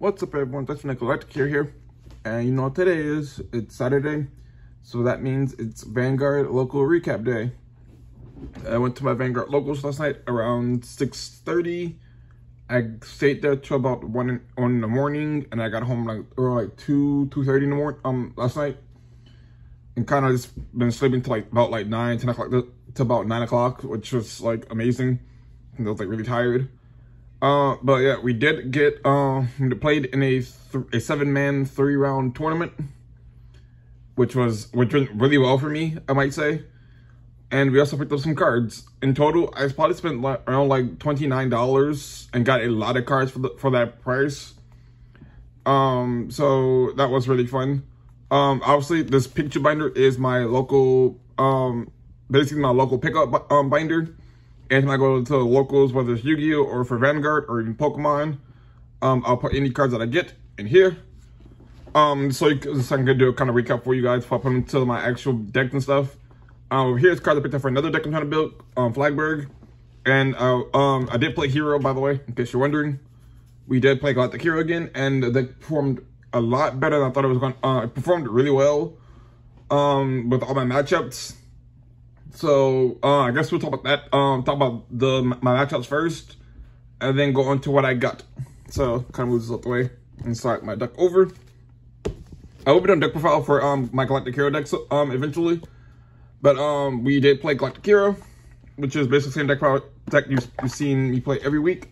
What's up, everyone? That's Galactic here. And you know what today is? It's Saturday. So that means it's Vanguard local recap day. I went to my Vanguard locals last night around 6:30. I stayed there till about 1 in the morning, and I got home like 2:30 in the morning last night. And kind of just been sleeping till about 9, 10 o'clock to about 9 o'clock, which was like amazing. I was like really tired. But yeah, we did get played in a 7-man 3-round tournament, which went really well for me, I might say. And we also picked up some cards. In total, I probably spent around like $29 and got a lot of cards for that price. So that was really fun. Obviously, this picture binder is my local, basically my local pickup binder. And when I go to the locals, whether it's Yu-Gi-Oh! Or for Vanguard or even Pokemon, I'll put any cards that I get in here. So I can do a kind of recap for you guys before I put them into my actual deck and stuff. Here's cards I picked up for another deck I'm trying to build, Flagberg. And I did play Hero, by the way, in case you're wondering. We did play Galactic Hero again, and the deck performed a lot better than I thought it was going to. It performed really well with all my matchups. So I guess we'll talk about that. Talk about my matchups first, and then go on to what I got. So kind of move this out the way and start my deck over. I will be doing deck profile for my Galactic Hero deck eventually, but we did play Galactic Hero, which is basically the same deck you've seen me play every week.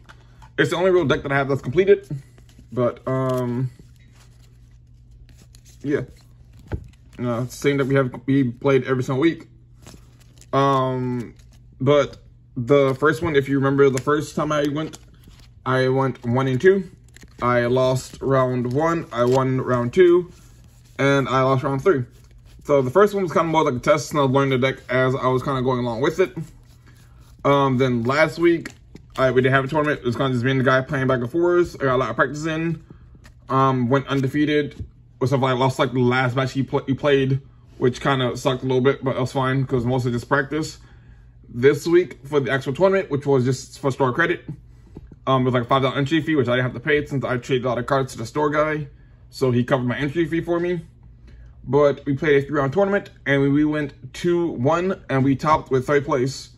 It's the only real deck that I have that's completed, but yeah, no, it's the same deck we played every single week. But the first one, if you remember the first time I went 1 and 2. I lost round 1, I won round 2, and I lost round 3. So the first one was kind of more like a test, and I was learning the deck as I was kind of going along with it. Then last week, we didn't have a tournament. It was kind of just me and the guy playing back and forth. I got a lot of practice in. Went undefeated. Except I lost like the last match he played, which kind of sucked a little bit, but it was fine because mostly just practice. This week for the actual tournament, which was just for store credit, with like a $5 entry fee, which I didn't have to pay since I traded a lot of cards to the store guy, so he covered my entry fee for me. But we played a 3-round tournament, and we went 2-1, and we topped with 3rd place.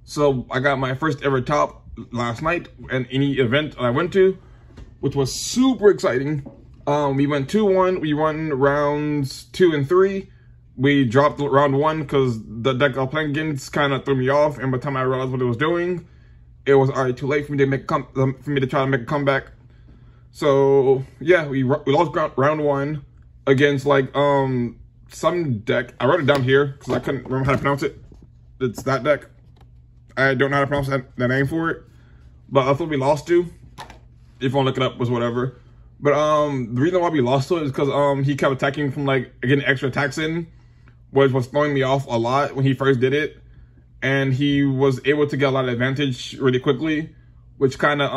So I got my first ever top last night in any event I went to, which was super exciting. We went 2-1. We won rounds 2 and 3. We dropped round 1 because the deck I was playing against kind of threw me off, and by the time I realized what it was doing, it was already too late for me to try to make a comeback. So yeah, we lost round 1 against like some deck. I wrote it down here because I couldn't remember how to pronounce it. It's that deck. I don't know how to pronounce the name for it, but that's what we lost to. If you want to look it up, was whatever. But the reason why we lost to it is because he kept attacking from like getting extra attacks in, which was throwing me off a lot when he first did it. And he was able to get a lot of advantage really quickly, which kind of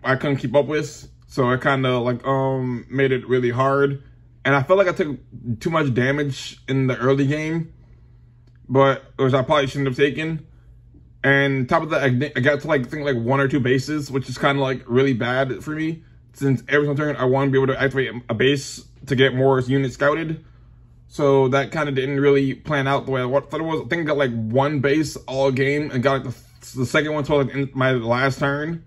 I couldn't keep up with. So it kind of like made it really hard. And I felt like I took too much damage in the early game, which I probably shouldn't have taken. And top of that, I got to like 1 or 2 bases, which is kind of like really bad for me. Since every single turn I want to be able to activate a base to get more units scouted. So that kind of didn't really plan out the way I thought it was. I think I got like 1 base all game and got like the second one to like in my last turn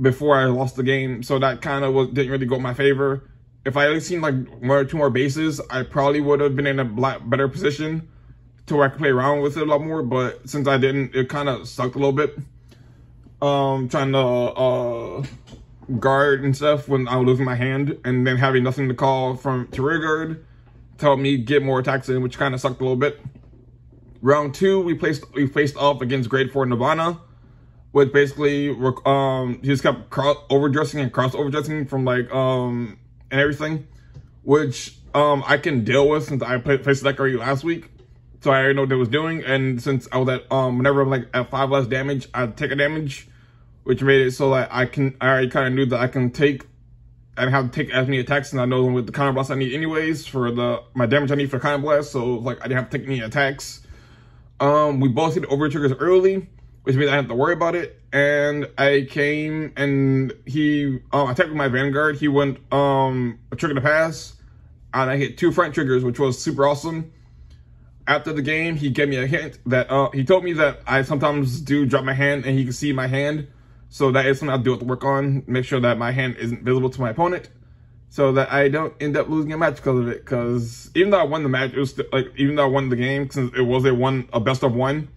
before I lost the game. So that kind of didn't really go in my favor. If I had seen like 1 or 2 more bases, I probably would have been in a better position to where I could play around with it a lot more. But since I didn't, it kind of sucked a little bit. Trying to guard and stuff when I was losing my hand, and then having nothing to call to rear guard to help me get more attacks in, which kind of sucked a little bit. Round 2, we faced off against grade 4 Nirvana, which basically he just kept overdressing and cross overdressing from like and everything, which I can deal with since I faced the deck already last week, so I already know what it was doing. And since I was at whenever I'm like at 5 less damage, I'd take a damage, which made it so that I already kind of knew that I can take and have to take as many attacks, and I know with the counter blast I need anyways for my damage I need for counter blast. So like I didn't have to take any attacks. We both hit over triggers early, which means I didn't have to worry about it. And I came and he attacked with my Vanguard. He went a trigger to pass, and I hit 2 front triggers, which was super awesome. After the game, he gave me a hint that he told me that I sometimes do drop my hand and he can see my hand. So that is something I'll do have to work on. Make sure that my hand isn't visible to my opponent, so that I don't end up losing a match because of it. Because even though I won the match, it was still, like, even though I won the game, since it was a best of 1,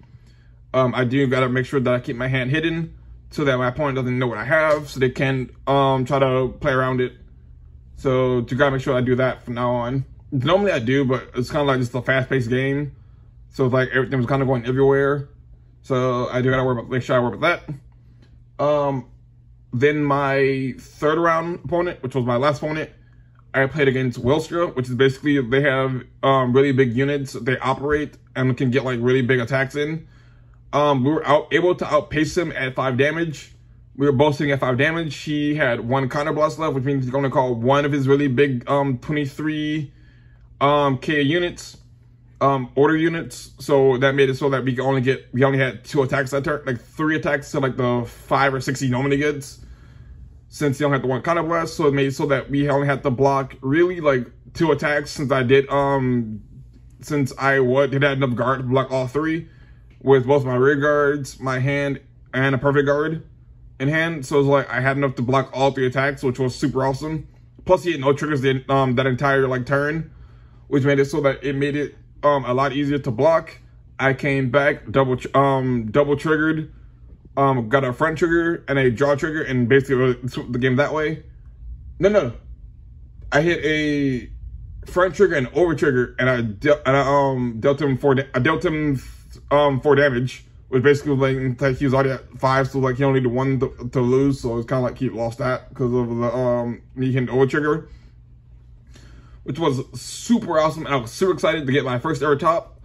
I do gotta make sure that I keep my hand hidden so that my opponent doesn't know what I have, so they can try to play around it. So to gotta make sure I do that from now on. Normally I do, but it's kind of like just a fast-paced game, so it's like everything was kind of going everywhere. So I do gotta make sure I work with that. Then my 3rd round opponent, which was my last opponent, I played against Welstra, which is basically they have really big units they operate and can get like really big attacks in. We were able to outpace him at 5 damage. We were both sitting at 5 damage. He had 1 counter blast left, which means he's going to call one of his really big 23 K units, order units. So that made it so that we only had 2 attacks that turn, like 3 attacks to like the 5 or 6 he normally gets, since he only had the 1 counter blast. So it made it so that we only had to block really like 2 attacks, since I did did have enough guard to block all 3 with both my rear guards, my hand, and a perfect guard in hand. So it's like I had enough to block all 3 attacks, which was super awesome. Plus he had no triggers that entire like turn, which made it so that it made it a lot easier to block. I came back, double triggered, got a front trigger and a draw trigger, and basically swept the game that way. No, I hit a front trigger and over trigger, and I dealt him 4 damage, which basically like he was already at 5, so like he only needed 1 to lose. So it's kind of like he lost that because of the me hitting the over trigger, which was super awesome. And I was super excited to get my first ever top.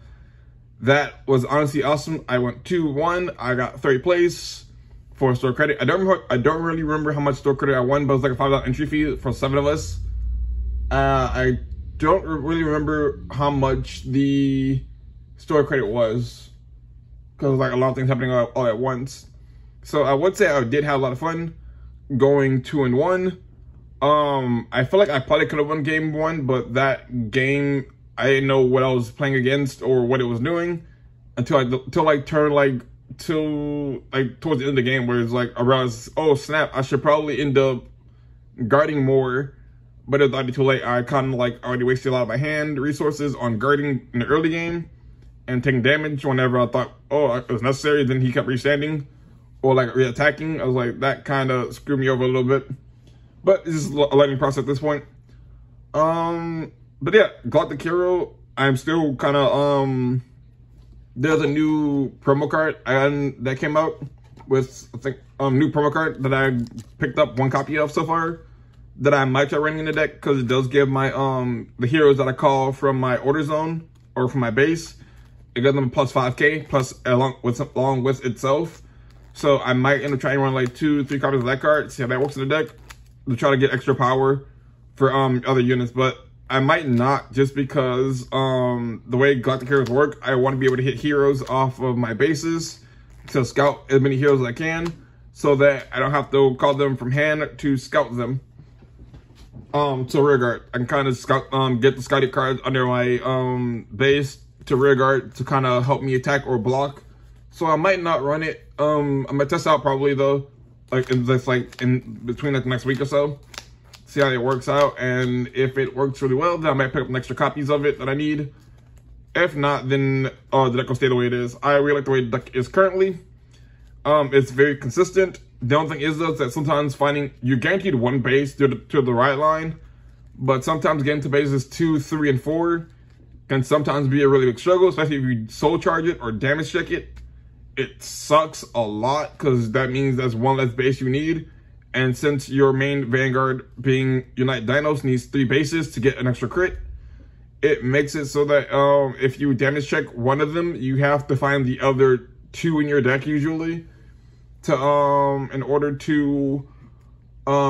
That was honestly awesome. I went 2-1. I got 30th place for store credit. I don't really remember how much store credit I won, but it was like a $5 entry fee for 7 of us. I don't really remember how much the store credit was, because like a lot of things happening all at once. So I would say I did have a lot of fun going 2-1. I feel like I probably could have won game 1, but that game I didn't know what I was playing against or what it was doing until I turned towards the end of the game, where it's like I realized, oh snap, I should probably end up guarding more, but it's already too late. I kind of like already wasted a lot of my hand resources on guarding in the early game and taking damage whenever I thought, oh, it was necessary. Then he kept re-standing or like re-attacking. I was like, that kind of screwed me over a little bit. But this is a learning process at this point. But yeah, Galactic Hero, I'm still kind of, there's a new promo card that came out with, I think, new promo card that I picked up 1 copy of so far, that I might try running in the deck, because it does give my, the heroes that I call from my order zone or from my base, it gives them a plus 5k plus along with itself. So I might end up trying to run like 2-3 copies of that card, see how that works in the deck, to try to get extra power for other units. But I might not, just because the way Galactic Heroes work, I want to be able to hit heroes off of my bases to scout as many heroes as I can, so that I don't have to call them from hand to scout them. To rear guard, I can kind of scout, get the scouted cards under my base to rear guard to kind of help me attack or block. So I might not run it. I might test out probably though, like in between like the next week or so, see how it works out. And if it works really well, then I might pick up some extra copies of it that I need. If not, then the deck will stay the way it is. I really like the way the deck is currently. It's very consistent. The only thing is though, that sometimes you're guaranteed 1 base to the right line, but sometimes getting to bases 2, 3, and 4 can sometimes be a really big struggle, especially if you soul charge it or damage check it. It sucks a lot, because that means that's 1 less base you need. And since your main Vanguard being Unite Dinos needs 3 bases to get an extra crit, it makes it so that if you damage check 1 of them, you have to find the other 2 in your deck usually, to in order to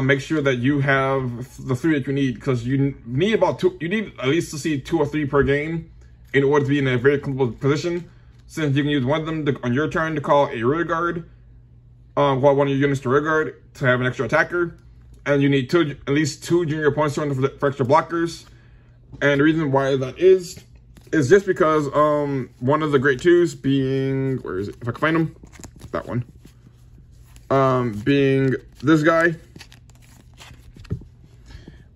make sure that you have the 3 that you need, because you need about 2. You need at least to see 2 or 3 per game in order to be in a very comfortable position. since you can use one of them on your turn to call a rear guard, call one of your units to rear guard to have an extra attacker, and you need at least two junior opponents turn for extra blockers. And the reason why that is just because one of the great twos being, where is it? If I can find them, that one. Being this guy.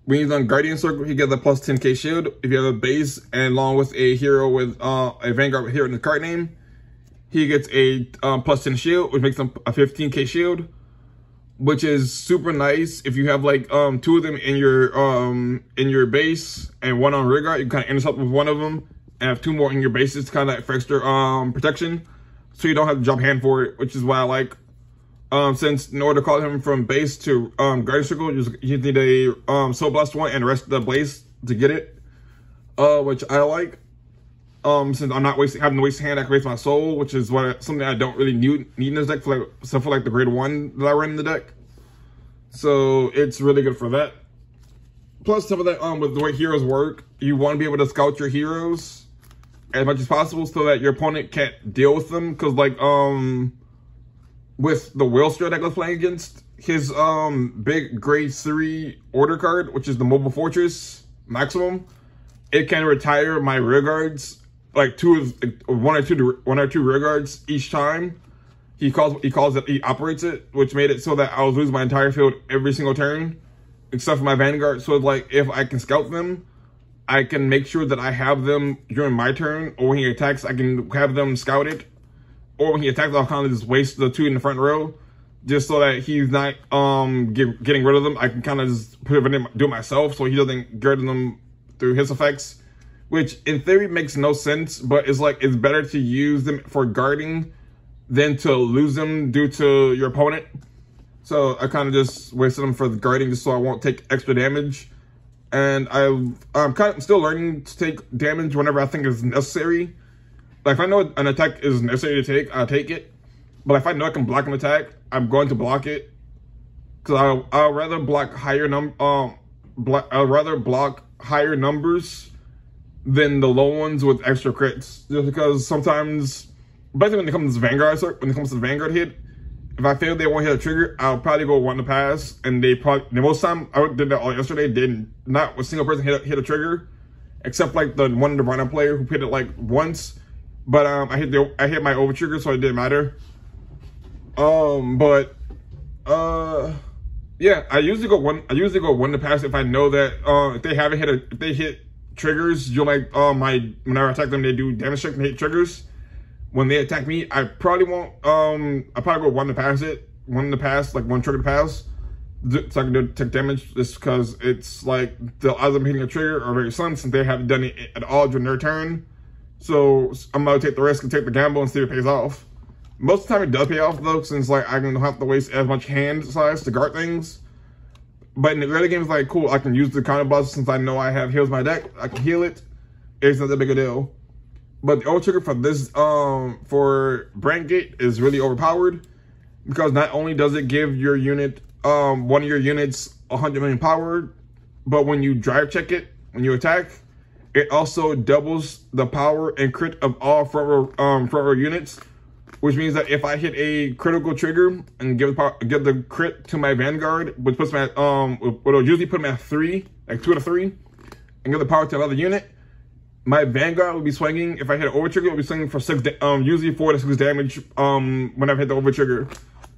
When he's on Guardian Circle, he gets a plus 10k shield if you have a base, and along with a hero with a Vanguard with hero in the card name, he gets a plus 10 shield, which makes him a 15k shield, which is super nice. If you have like two of them in your base and one on rear guard, you can kind of intercept with one of them and have two more in your bases, kind of like for extra protection, so you don't have to drop hand for it, which is why I like. Since in order to call him from base to Guardian Circle, you need a Soul Blast one and the rest of the blaze to get it, which I like. Since I'm not having to waste hand, I can waste my soul, which is something I don't really need in this deck, except for like the grade 1 that I run in the deck. So it's really good for that. Plus, some of that, with the way heroes work, you want to be able to scout your heroes as much as possible so that your opponent can't deal with them. Because like with the Whalester that I was playing against, his big grade 3 order card, which is the Mobile Fortress maximum, it can retire my rear guards, like one or two rear guards each time he operates it, which made it so that I was losing my entire field every single turn, except for my Vanguard. So like if I can scout them, I can make sure that I have them during my turn, or when he attacks, I can have them scouted. Or when he attacks, I'll kind of just waste the two in the front row, just so that he's not getting rid of them. I can kind of just do it myself, so he doesn't get rid of them through his effects, which in theory makes no sense. But it's like it's better to use them for guarding than to lose them due to your opponent. So I kind of just wasted them for the guarding, just so I won't take extra damage. And I'm kind of still learning to take damage whenever I think is necessary. Like if I know an attack is necessary to take, I'll take it. But if I know I can block an attack, I'm going to block it. Cause I'll rather block higher higher numbers than the low ones with extra crits. Just because sometimes, especially when it comes to the Vanguard hit, if I feel they won't hit a trigger, I'll probably go one to pass. And the most time I did that all yesterday, not a single person hit a trigger, except like the one Diviner player who hit it like once. But I hit my over trigger, so it didn't matter. Yeah, I usually go one to pass if I know that if they hit triggers, you'll like whenever I attack them, they do damage check and hit triggers. When they attack me, I probably won't. I probably go one to pass, like one trigger to pass, so I can take damage. Just because it's like the odds of hitting a trigger are very slim since they haven't done it at all during their turn. So I'm gonna take the risk and take the gamble and see if it pays off. Most of the time it does pay off though, since like I don't have to waste as much hand size to guard things. But in the early games, like cool, I can use the counter blast since I know I have heals in my deck. I can heal it. It's not that big a deal. But the old trigger for this for Brandgate is really overpowered, because not only does it give your unit one of your units 100 million power, but when you drive check it, when you attack, it also doubles the power and crit of all front row units, which means that if I hit a critical trigger and give the crit to my Vanguard, which puts me at will usually put me at 3, like 2 to 3, and give the power to another unit, my Vanguard will be swinging. If I hit an over trigger, it will be swinging for usually 4 to 6 damage when I hit the over trigger.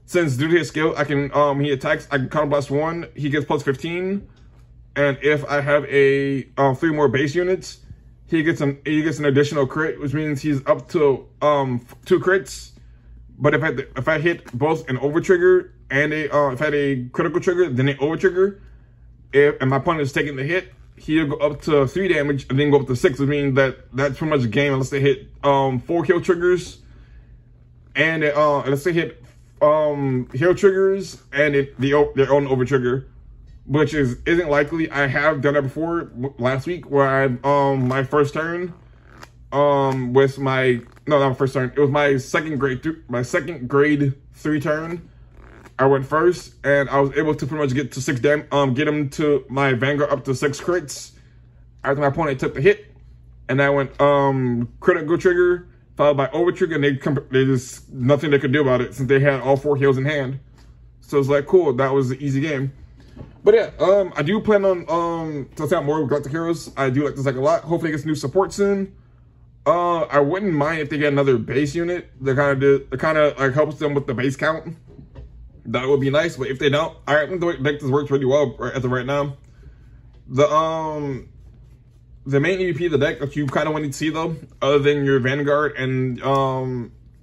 Since due to his skill, I can he attacks, I can counter blast 1, he gets plus 15. And if I have a 3 more base units, he gets an additional crit, which means he's up to 2 crits. But if I hit both an over trigger and if I had a critical trigger, then an over trigger, and my opponent is taking the hit, he'll go up to 3 damage and then go up to 6, which means that's pretty much a game unless they hit 4 kill triggers, and unless they hit heal triggers and their own over trigger, which isn't likely. I have done that before last week, where I my first turn with my not my first turn, it was my second grade 3 turn. I went first and I was able to pretty much get to 6 get him to my Vanguard up to 6 crits after my opponent took the hit, and I went critical trigger. If followed by Overtrigger, and they just nothing they could do about it since they had all 4 heroes in hand. So it's like cool, that was an easy game. But yeah, I do plan on testing out more Galactic Heroes. I do like this deck a lot. Hopefully it gets new support soon. I wouldn't mind if they get another base unit that kind of like helps them with the base count. That would be nice, but if they don't, I think the deck works really well as of right now. The main EVP of the deck that you kind of want to see though, other than your Vanguard, and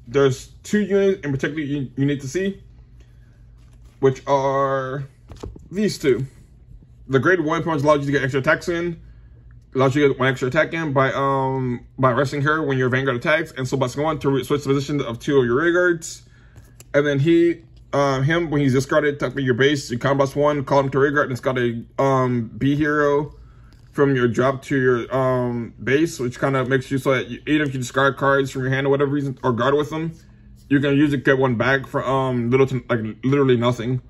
there's 2 units in particular you need to see, which are these 2. The grade 1 pretty much allows you to get extra attacks in, allows you to get 1 extra attack in by resting her when your Vanguard attacks, and so by going to switch the position of 2 of your rear guards, and then him when he's discarded, tuck me your base, you combo +1, call him to rear guard, and it's got a B hero from your drop to your base, which kind of makes you so that even if you discard cards from your hand or whatever reason, or guard with them, you can usually get 1 back for literally nothing.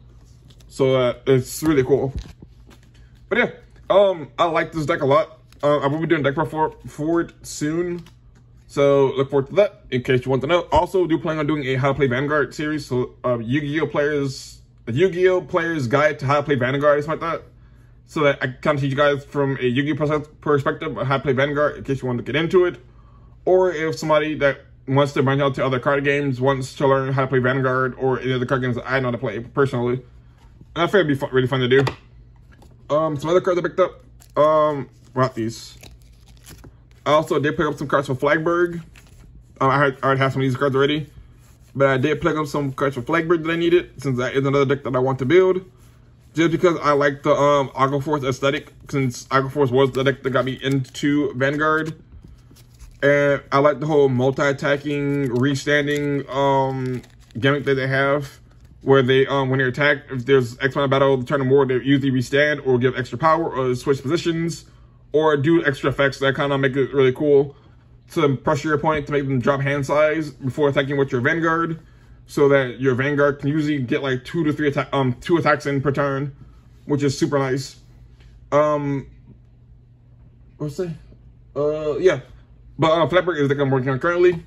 So it's really cool. But yeah, I like this deck a lot. I will be doing deck for it soon, so look forward to that in case you want to know. Also, do plan on doing a how to play Vanguard series, so Yu-Gi-Oh players guide to how to play Vanguard, something like that, so that I can teach you guys from a Yu-Gi-Oh perspective how to play Vanguard in case you want to get into it, or if somebody that wants to branch out to other card games wants to learn how to play Vanguard or any other card games that I know how to play personally. And I figured it'd be really fun to do. Some other cards I picked up. Not these. I also did pick up some cards for Flagberg. I already have some of these cards already, but I did pick up some cards for Flagberg that I needed, since that is another deck that I want to build. Just because I like the Aqua Force aesthetic, since Aqua Force was the deck that got me into Vanguard. And I like the whole multi-attacking, restanding gimmick that they have, where they when they attack, if there's X amount of battle, turn them more, they usually restand or give extra power or switch positions or do extra effects that kind of make it really cool to pressure your opponent to make them drop hand size before attacking with your Vanguard, so that your Vanguard can usually get like 2 to 3 attacks in per turn, which is super nice. What's it? Yeah. But Flapper is the deck I'm working on currently.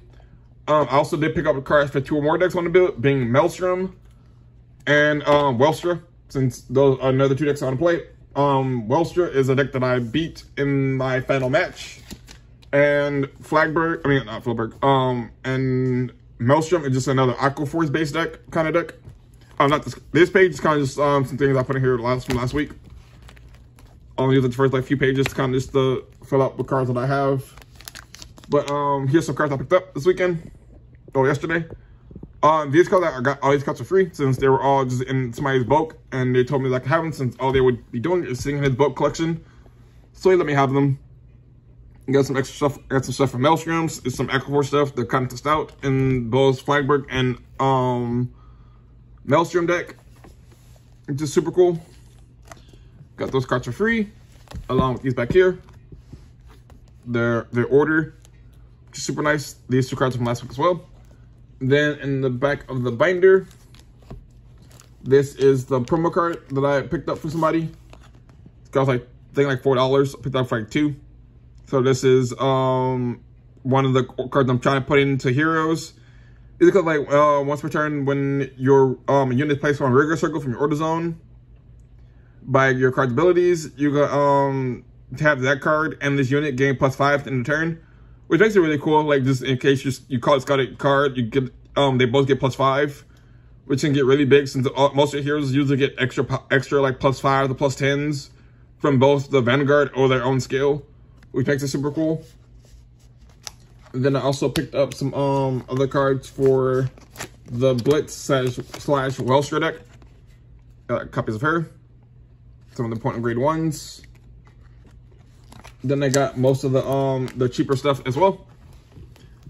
I also did pick up a card for 2 more decks on the build, being Maelstrom and Welstra, since those are another 2 decks I want to play. Welstra is a deck that I beat in my final match, and and Maelstrom is just another Aqua Force based deck kind of deck. Not this page is kind of just some things I put in here from last week. I'll use the first few pages to kind of just fill out the cards that I have. But here's some cards I picked up this weekend or yesterday. These cards I got all these cards for free, since they were all just in somebody's bulk, and they told me that I could have them since all they would be doing is sitting in his bulk collection. So he let me have them. Got some extra stuff. Got some stuff from Maelstroms. It's some Aquaforce stuff that kind of test out in both Flagberg and Maelstrom deck. It's just super cool. Got those cards for free, along with these back here. Their order, which is super nice. These 2 cards from last week as well. Then in the back of the binder, this is the promo card that I picked up for somebody. It cost I think like $4. I picked up for like 2. So this is one of the cards I'm trying to put into heroes. It's because like once per turn, when your unit is placed on a regular circle from your order zone by your card's abilities, you got to have that card and this unit gain +5 in the turn, which makes it really cool. Like just in case you call it Scottish card, you get they both get +5, which can get really big since most of your heroes usually get extra like +5 to +10s from both the Vanguard or their own skill, which makes it super cool. And then I also picked up some other cards for the Blitz slash Welstra deck. Got copies of her, some of the point and grade 1s. Then I got most of the cheaper stuff as well.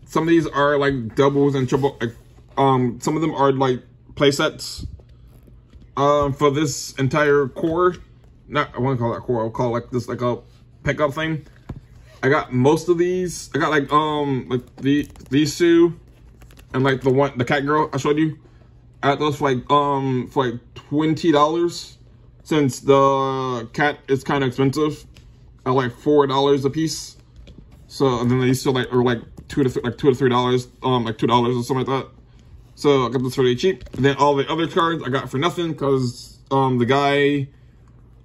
Some of these are like doubles and triple. Some of them are like play sets. For this entire core, I wouldn't call that core. I'll call it like this, like a pickup thing. I got most of these. I got like these 2, and like the cat girl I showed you. I got those for like $20, since the cat is kind of expensive. At like $4 a piece. So and then these still are like $2 to $3, like $2 or something like that. So I got this really cheap. And then all the other cards I got for nothing because the guy,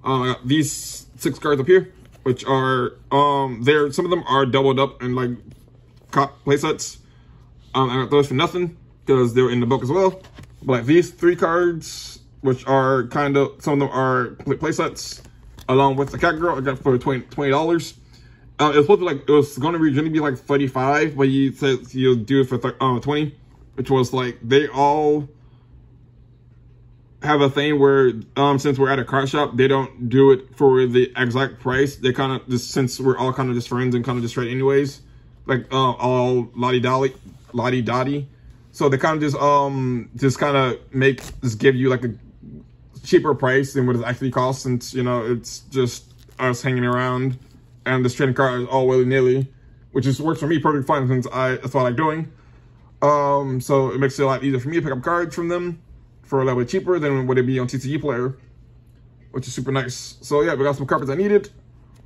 I got these 6 cards up here, which are some of them are doubled up and like cop playsets. I got those for nothing because they're in the book as well. But like these 3 cards, which are kind of, some of them are playsets, along with the cat girl, I got for $20. It was supposed to it was going to originally be like 35, but he said he'll do it for 20, which was like, they all have a thing where, since we're at a card shop, they don't do it for the exact price. They kind of just, since we're all kind of just friends and kind of just trade anyways, like, all lottie-dottie. So they kind of just kind of give you like a cheaper price than what it actually costs, since, you know, it's just us hanging around and this trading card is all willy-nilly, which works for me perfectly fine since that's what I like doing. So it makes it a lot easier for me to pick up cards from them for a little bit cheaper than what it'd be on TCG Player, which is super nice. So yeah, we got some cards I needed,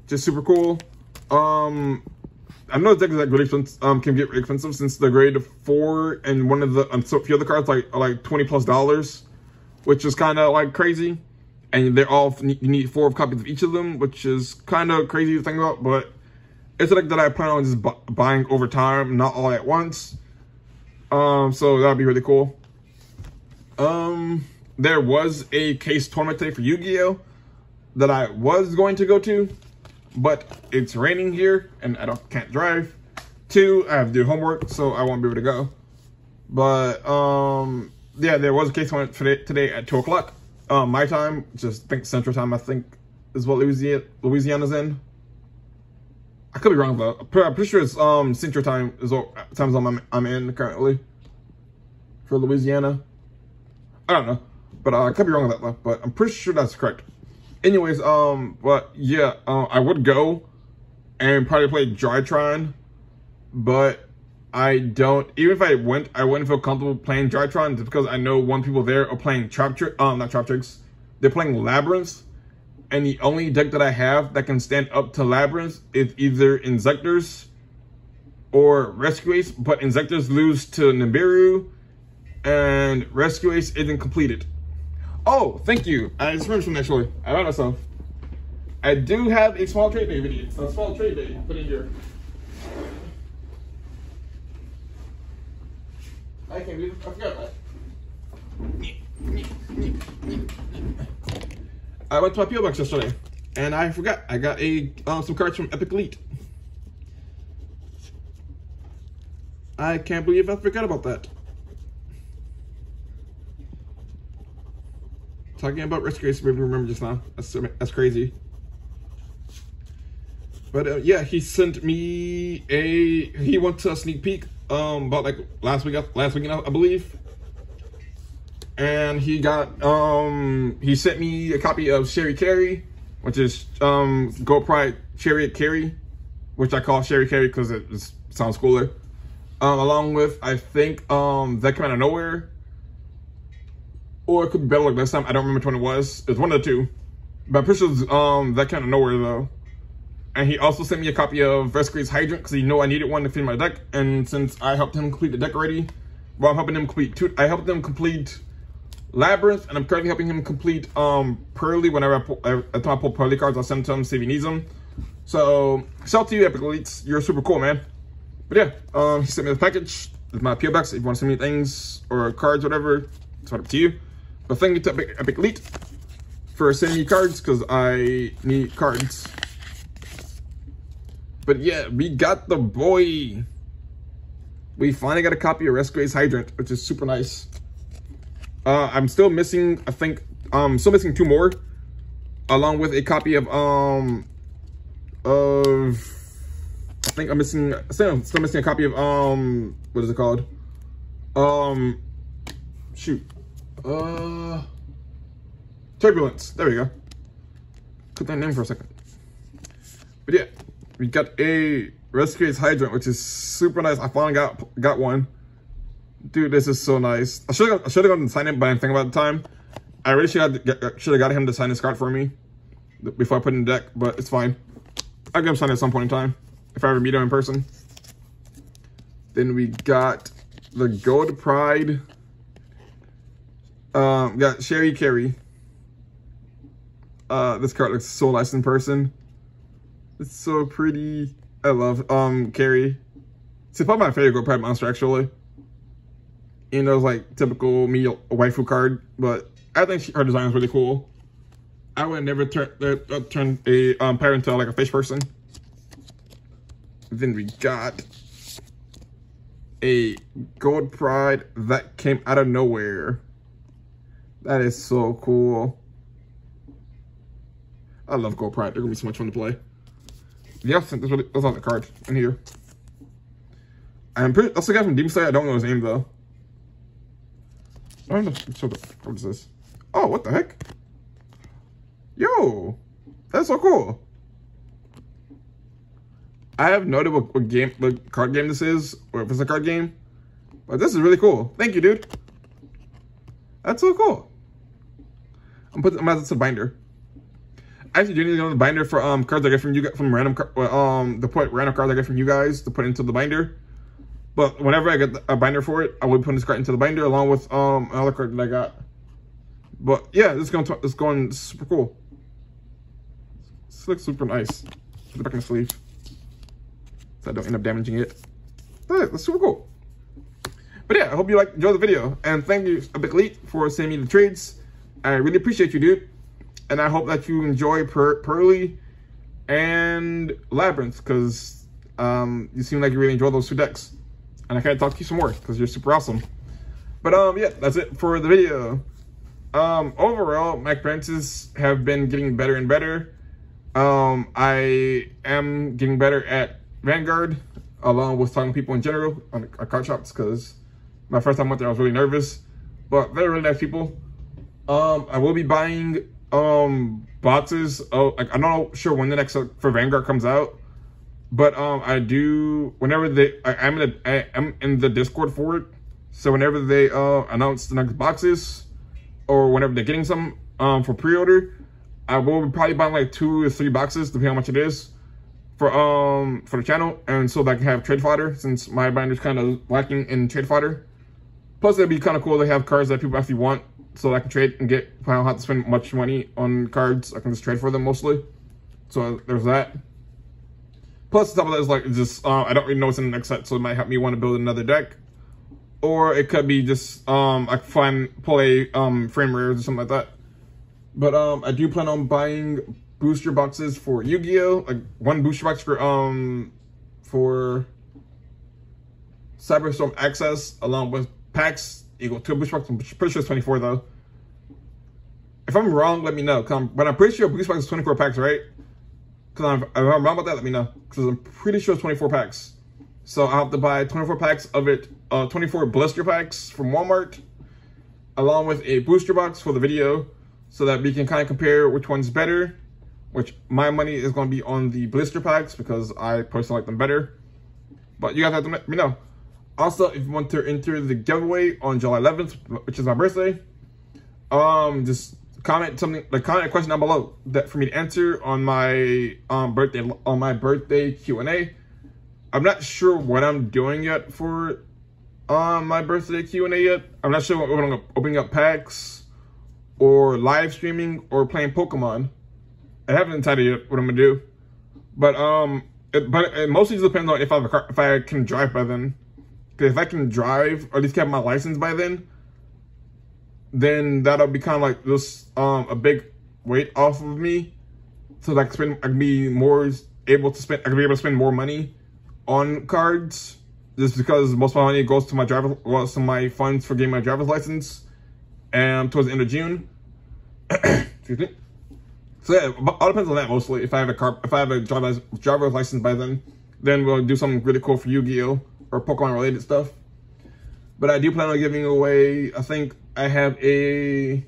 just super cool. I know decks that really expensive, can get really expensive since they're grade 4, and one of the so a few other cards are like $20+, which is kind of like crazy. And they're all, you need 4 copies of each of them, which is kind of crazy to think about. But it's a deck that I plan on just buying over time, not all at once. So that'd be really cool. There was a case tournament today for Yu-Gi-Oh! That I was going to go to, but it's raining here and I can't drive. 2, I have to do homework, so I won't be able to go. But yeah, there was a case tournament today at 2 o'clock. My time, just think Central Time, I think is what Louisiana's in. I could be wrong though. I'm pretty sure it's Central Time is what time zone I'm in currently for Louisiana. I don't know, but I could be wrong with that though. But I'm pretty sure that's correct. Anyways, but yeah, I would go and probably play Drytron, but I don't. Even if I wouldn't feel comfortable playing Drytron just because I know one people there are playing not Trap Tricks. They're playing Labyrinth, and the only deck that I have that can stand up to Labyrinth is either Inzectors or Rescue Ace, but Inzectors lose to Nibiru, and Rescue Ace isn't completed. Oh, thank you. I just remembered something actually. I found myself. I do have a small trade day video. A small trade day put in here. I can't believe it. I forgot that. I went to my PO box yesterday, and I forgot. I got some cards from Epic Elite. I can't believe I forgot about that. Talking about Rescue Ace, maybe remember just now. That's crazy. But yeah, he sent me he went to a sneak peek about like last weekend I believe, and he got he sent me a copy of Sherry Carey, which is Gold Pride Chariot Carey, which I call Sherry Carey because it just sounds cooler. Along with, I think That Came Out of Nowhere, or it could be Better Luck Next Time. I don't remember which one it was. It was one of the 2, but I'm pretty sure it's That Came Out of Nowhere though. And he also sent me a copy of Rescue's Hydrant because he knew I needed one to feed my deck. And since I helped him complete the deck already, well, I'm helping him complete 2. I helped him complete Labyrinth, and I'm currently helping him complete Pearly. Whenever I pull Pearly cards, I'll send them to him, see if he needs them. So shout out to you, Epic Elites. You're super cool, man. But yeah, he sent me the package with my PO box. If you want to send me things or cards, whatever, it's up to you. But thank you to Epic Elite for sending me cards because I need cards. But yeah, we got the boy. We finally got a copy of Rescue's Hydrant, which is super nice. I'm still missing, I think, still missing 2 more, along with a copy of I think I'm still missing a copy of what is it called? Turbulence. There we go. Put that name for a second. But yeah, we got a Rescue's Hydrant, which is super nice. I finally got one. Dude, this is so nice. I should have gone and signed it, but I didn't think about it at the time. I really should have got him to sign his card for me before I put it in the deck, but it's fine. I'll get him signed at some point in time if I ever meet him in person. Then we got the Gold Pride. Got Sherry Carey. This card looks so nice in person. It's so pretty. I love Carey. It's probably my favorite Gold Pride monster actually. You know, it's like typical me waifu card, but I think her design is really cool. I would never turn a pirate into like a fish person. Then we got a Gold Pride that came out of nowhere. That is so cool. I love Gold Pride. They're gonna be so much fun to play. Yeah, that's all the cards in here. I'm pretty. That's the guy from Demon Slayer. I don't know his name though. I don't know. What is this? Oh, what the heck? Yo, that's so cool. I have no idea what card game this is, or if it's a card game, but this is really cool. Thank you, dude. That's so cool. I'm gonna add this to the binder. I actually do need to know the binder for cards I get from you from random random cards I get from you guys to put into the binder. But whenever I get a binder for it, I will put this card into the binder along with another card that I got. But yeah, this is going super cool. This looks super nice. Put it back in the sleeve so I don't end up damaging it. But that's super cool. But yeah, I hope you enjoyed the video, and thank you, Epic Elite, for sending me the trades. I really appreciate you, dude. And I hope that you enjoy Pearly and Labyrinth, because you seem like you really enjoy those two decks. And I can't talk to you some more, because you're super awesome. But yeah, that's it for the video. Overall, my experiences have been getting better and better. I am getting better at Vanguard, along with talking to people in general on card shops, because my first time I went there, I was really nervous. But they're really nice people. I will be buying boxes. I'm not sure when the next for Vanguard comes out, but I do whenever I'm in the Discord for it. So whenever they announce the next boxes, or whenever they're getting some for pre-order, I will be probably buying like 2 or 3 boxes, depending on how much it is, for the channel, and so that I can have trade fodder, since my binder's kind of lacking in trade fodder. Plus, it'd be kind of cool to have cards that people actually want, so I can trade and get. I don't have to spend much money on cards. I can just trade for them mostly. So there's that. Plus, top of that is like just I don't really know what's in the next set, so it might help me want to build another deck, or it could be just I can pull a frame rares or something like that. But I do plan on buying booster boxes for Yu-Gi-Oh! Like 1 booster box for Cyberstorm Access, along with packs equal to a booster box. I'm pretty sure it's 24 though. If I'm wrong, let me know. But I'm pretty sure a booster box is 24 packs, right? Because if I'm wrong about that, let me know. Because I'm pretty sure it's 24 packs. So I'll have to buy 24 packs of it, 24 blister packs from Walmart, along with a booster box for the video, so that we can kind of compare which one's better. Which my money is going to be on the blister packs, because I personally like them better. But you guys have to let me know. Also, if you want to enter the giveaway on July 11th, which is my birthday, just comment something, like comment a question down below that for me to answer on my birthday Q&A. I'm not sure what I'm doing yet for my birthday Q&A yet. I'm not sure what I'm opening up packs, or live streaming, or playing Pokemon. I haven't decided yet what I'm gonna do, but it mostly just depends on if I have a car, if I can drive by then. Because if I can drive, or at least get my license by then that'll be kind of like this a big weight off of me, so that I can be able to spend more money on cards, just because most of my money goes to my funds for getting my driver's license, and towards the end of June. Excuse me. So yeah, it all depends on that mostly. If I have a driver's license by then we'll do something really cool for Yu-Gi-Oh! Or Pokemon related stuff. But I do plan on giving away, I think I have a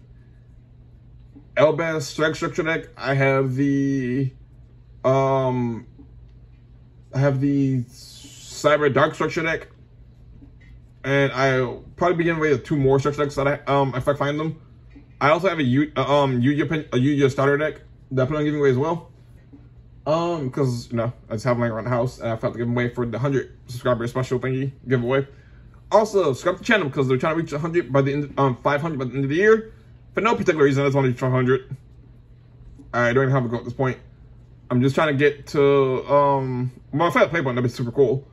Elbaz Strike Structure deck. I have the Cyber Dark Structure deck. And I'll probably be giving away 2 more structure decks that if I find them. I also have a Yu-Gi-Oh! Starter deck that I plan on giving away as well. Because, you know, I just have them laying around the house, and I felt to give them away for the 100 subscriber special thingy giveaway. Also, subscribe to the channel because they're trying to reach 100 by the end, 500 by the end of the year. For no particular reason, I just want to reach 100. I don't even have a goal at this point. I'm just trying to get to, well, if I had a play button, that'd be super cool.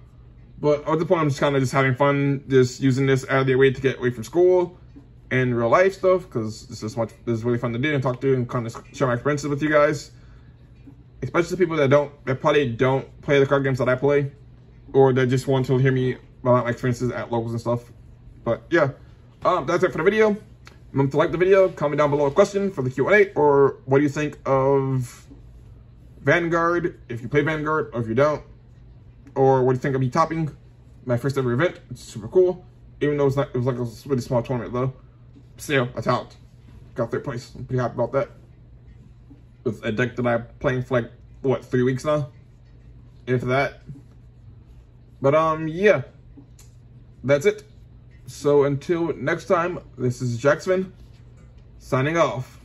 But at this point, I'm just kind of just having fun, just using this as a way to get away from school and real life stuff, because this is really fun to do and talk to and kind of share my experiences with you guys. Especially the people that probably don't play the card games that I play, or that just want to hear me about my experiences at locals and stuff. But yeah, that's it for the video. Remember to like the video, comment down below a question for the Q&A, or what do you think of Vanguard, if you play Vanguard, or if you don't, or what do you think of me topping my first ever event? It's super cool, even though it was like a really small tournament though. Still, I topped, got 3rd place. I'm pretty happy about that. With a deck that I'm playing for like, what, 3 weeks now? If that. But yeah, that's it. So until next time, this is Jaxx signing off.